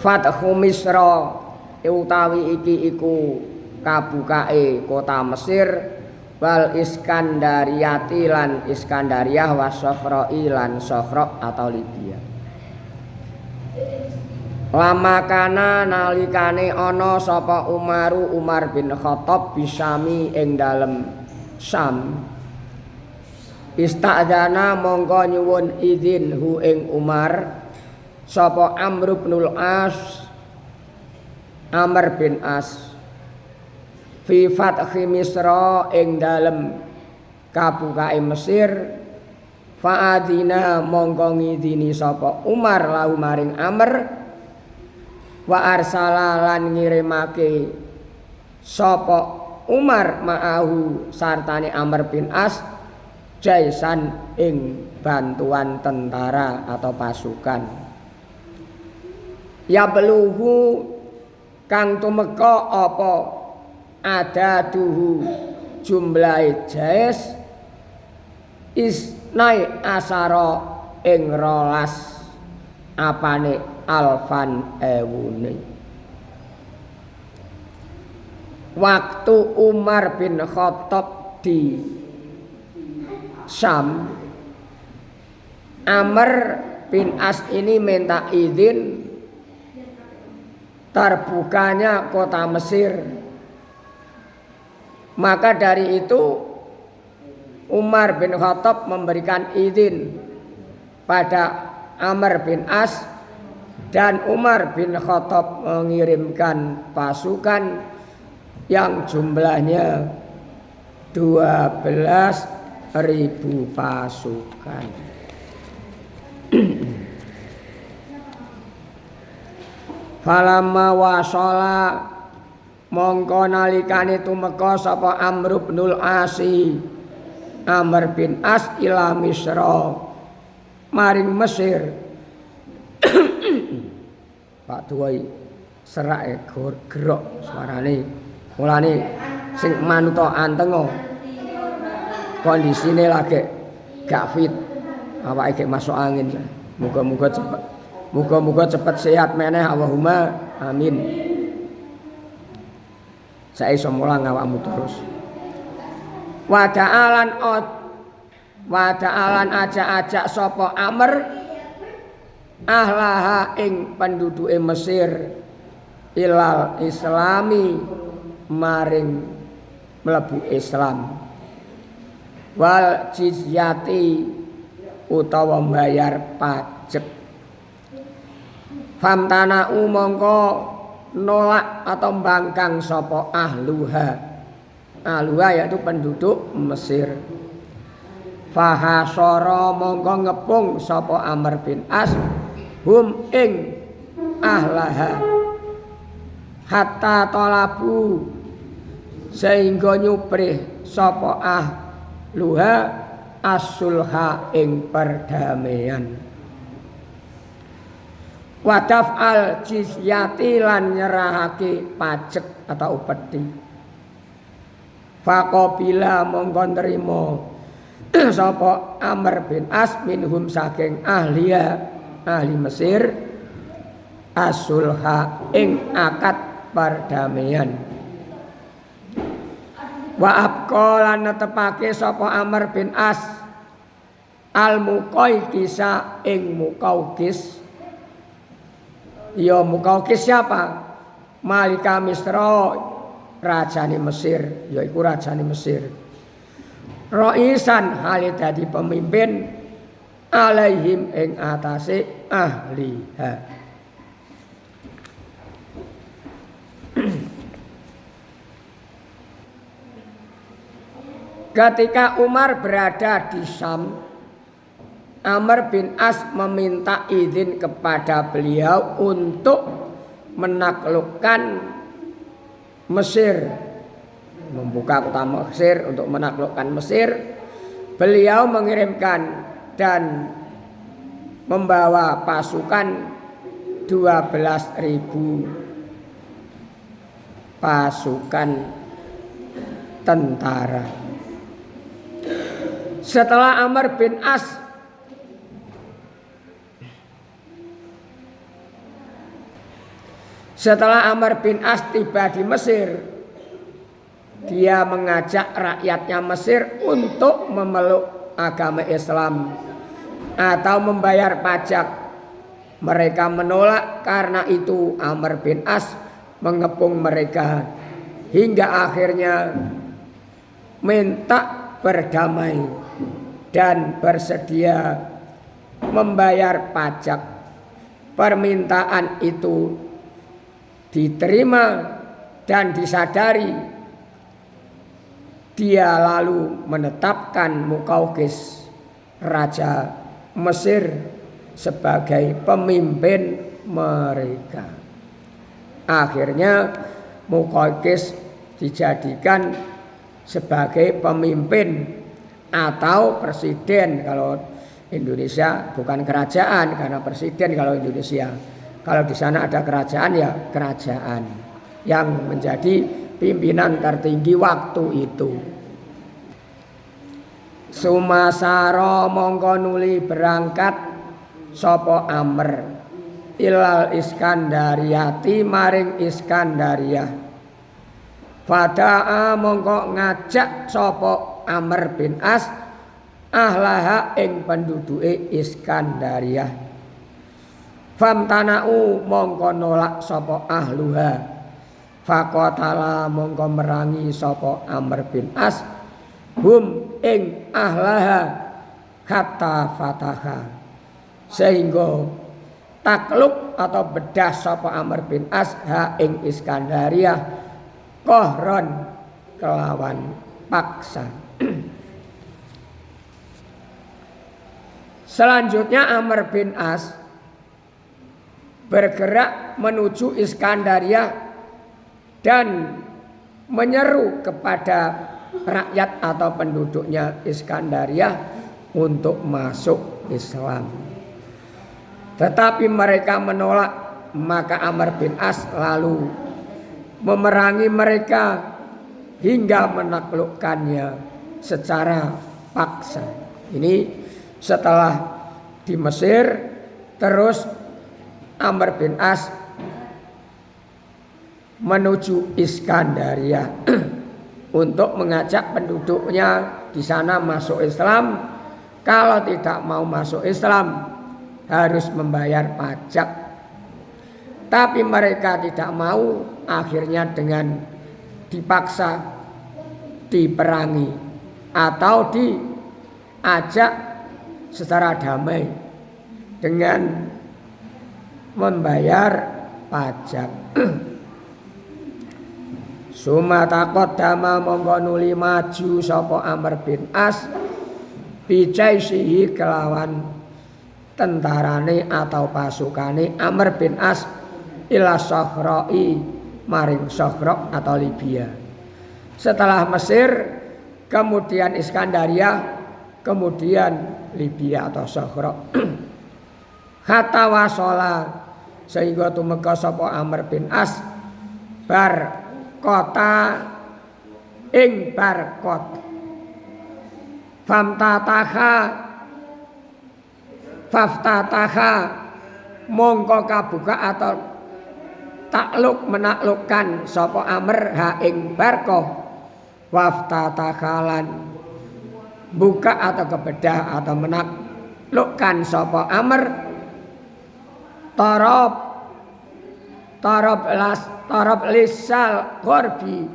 Fathu Misra utawi iki iku kabukae kota Mesir wal Iskandariati lan Iskandariah wa Sofroi lan Sofro atau Libya. Lama kana nalikane ana sapa Umar bin Khattab bisami ing dalem Syam. Istadzana mongko nyuwun izin hu ing Umar sapa Amr bin As fi fathi Misra ing dalem kabukae Mesir. Fa'adina mongko ngidini sapa Umar lahu maring Amr wa arsala lan ngirimake sapa Umar ma'ahu sartane Amr bin As jaisan ing bantuan tentara atau pasukan. Ya beluhu kang tumeka apa adaduhu jumlahe jais isnai asara ing 12 apane alfan ewune. Waktu Umar bin Khattab di Syam, Amr bin As ini minta izin terbukanya kota Mesir. Maka dari itu Umar bin Khattab memberikan izin pada Amr bin As dan Umar bin Khattab mengirimkan pasukan yang jumlahnya 12.000 pasukan. Falamma wasala mongko nalikane tumeka sapa Amr bin Asi Amr bin As ila Misra maring Mesir. Pak Duwai serak gerok suarane. Mulane sing manuta anteng kondisine lagi gak fit. Awake gek masuk angin. Muga-muga cepet sehat meneh Allahumma amin. Saya iso mulang awakmu terus. Wada'alan ajak-ajak sapa Amr ahlaha ing penduduke Mesir ilal islami maring mlebu Islam wal jizyati utawa bayar pajak. Famtana'u mongko nolak atau mbangkang sapa ahluha yaitu penduduk Mesir. Fahasara mongko ngepung sapa Amr bin As hum ing ahlaha hatta talabu sehingga nyuprih sapa ahluha as-sulha ing perdamaian. Wadaf al jizyati lan nyerahake pajak atau upeti. Faqabila mongko nrimo sapa Amr bin As minhum saking ahli Mesir as-sulha ing akad perdamaian. Wa abqa lan netepake sapa Amr bin As al-Muqawqisa ing Muqawqis. Ya Muqawqis siapa? Malika Misra, rajane Mesir, yaiku rajane Mesir. Raisan hale dadi pemimpin alaihim ing atase ahliha. Ketika Umar berada di Syam, Amr bin As meminta izin kepada beliau untuk menaklukkan Mesir, membuka kota Mesir untuk menaklukkan Mesir. Beliau mengirimkan dan membawa pasukan 12.000 pasukan tentara. Setelah Amr bin As Setelah Amr bin As tiba di Mesir, dia mengajak rakyatnya Mesir untuk memeluk agama Islam atau membayar pajak. Mereka menolak, karena itu Amr bin As mengepung mereka hingga akhirnya minta berdamai dan bersedia membayar pajak. Permintaan itu diterima dan disadari. Dia lalu menetapkan Muqawqis, raja Mesir, sebagai pemimpin mereka. Akhirnya Muqawqis dijadikan sebagai pemimpin atau presiden. Kalau Indonesia bukan kerajaan, karena presiden kalau Indonesia. Kalau di sana ada kerajaan, ya kerajaan yang menjadi pimpinan tertinggi waktu itu. Sumasara mongko nuli berangkat sapa Amr ilal Iskandariyati maring Iskandariyah. Fada'a mongko ngajak sapa Amr bin As ahlaha ing penduduke Iskandariyah. Famtana'u mongko nolak sapa ahluha. Faqatala mongko merangi sapa Amr bin As hum ing ahlaha hatta fataha, sehingga takluk atau bedah sapa Amr bin As ha ing Iskandariyah kohron kelawan paksa. Selanjutnya Amr bin As bergerak menuju Iskandariyah dan menyeru kepada rakyat atau penduduknya Iskandariyah untuk masuk Islam. Tetapi mereka menolak, maka Amr bin As lalu memerangi mereka hingga menaklukkannya secara paksa. Ini setelah di Mesir, terus Amr bin As menuju Iskandariyah untuk mengajak penduduknya di sana masuk Islam. Kalau tidak mau masuk Islam harus membayar pajak. Tapi mereka tidak mau, akhirnya dengan dipaksa diperangi atau diajak secara damai dengan membayar pajak. Sumata qaddama mongko nuli maju sapa Amr bin As bijaisihi kelawan tentarane atau pasukane Amr bin As ila Sohra'i maring Sohra atau Libya. Setelah Mesir, kemudian Iskandariyah, kemudian Libya atau Sohra. Hatta wasola, sehingga tumeka sapa Amr bin As bar kota ing Barkot. Faftataha mongko kabuka atau takluk menaklukkan sapa Amr ha ing Barkoh. Waftatahalan buka atau kebedah atau menaklukkan sapa Amr Tarab lisal Gorbi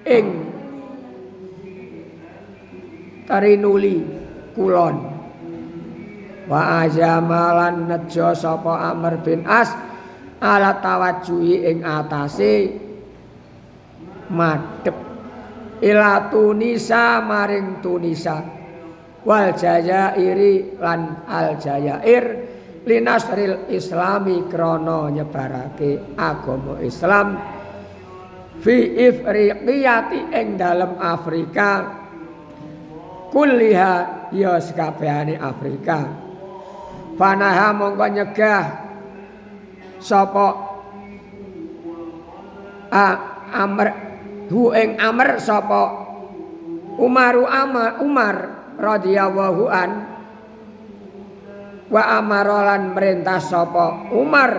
ing Tarinuli kulon. Wa azamalan nejo sapa Amr bin As ala tawajuhi ing atase madhep ila Tunisa maring Tunisa wal Jazairi lan al Jazair linasril islami krana nyebarake agama Islam fi Ifriqiyati ing dalem Afrika kulliha ya sakabehane Afrika. Fanaha mongko nyegah sapa Amr hu ing Amr sapa Umar radhiyallahu an wa amarolan merintah sapa Umar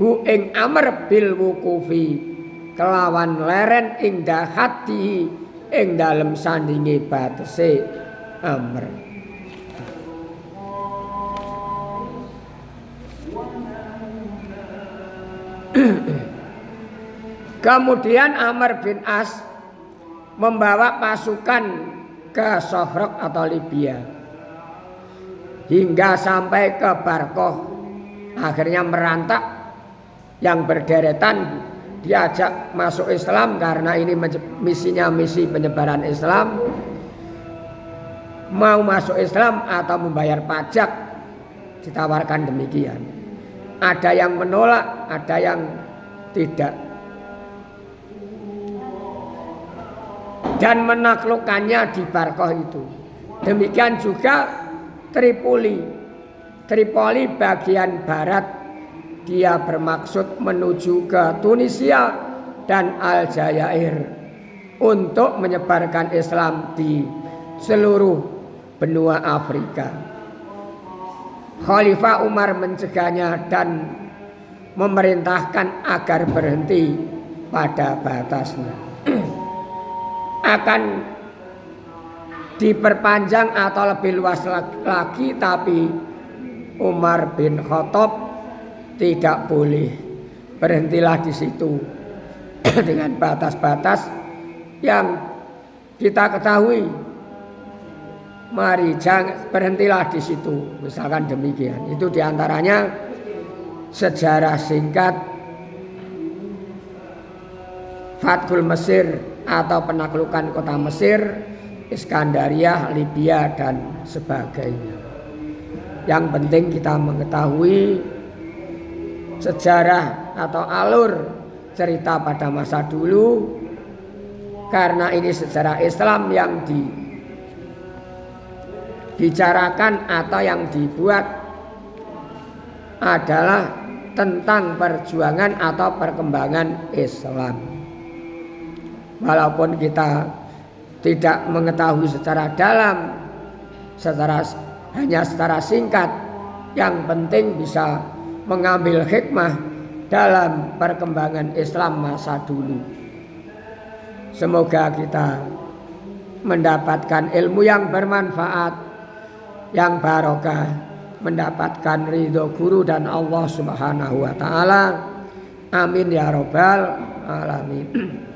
hu ing Amr bil wukufi kelawan leren ing dahati ing dalem sandinge batese Amr. Kemudian Amr bin As membawa pasukan ke Sohrok atau Libya hingga sampai ke Barkoh. Akhirnya merantak yang berderetan diajak masuk Islam karena ini misinya misi penyebaran Islam. Mau masuk Islam atau membayar pajak, ditawarkan demikian. Ada yang menolak, ada yang tidak. Dan menaklukkannya di Barkoh itu. Demikian juga Tripoli bagian barat, dia bermaksud menuju ke Tunisia dan Aljazair untuk menyebarkan Islam di seluruh benua Afrika. Khalifah Umar mencegahnya dan memerintahkan agar berhenti pada batasnya. Akan diperpanjang atau lebih luas lagi, tapi Umar bin Khattab tidak boleh. Berhentilah di situ dengan batas-batas yang kita ketahui. Mari jangan berhentilah di situ, misalkan demikian. Itu diantaranya sejarah singkat Fathul Mesir atau penaklukan kota Mesir, Iskandaria, Libya dan sebagainya. Yang penting kita mengetahui sejarah atau alur cerita pada masa dulu, karena ini sejarah Islam yang dibicarakan atau yang dibuat adalah tentang perjuangan atau perkembangan Islam. Walaupun kita tidak mengetahui secara dalam, hanya secara singkat, yang penting bisa mengambil hikmah dalam perkembangan Islam masa dulu. Semoga kita mendapatkan ilmu yang bermanfaat, yang barokah, mendapatkan ridho guru dan Allah Subhanahu wa taala. Amin ya rabbal alamin.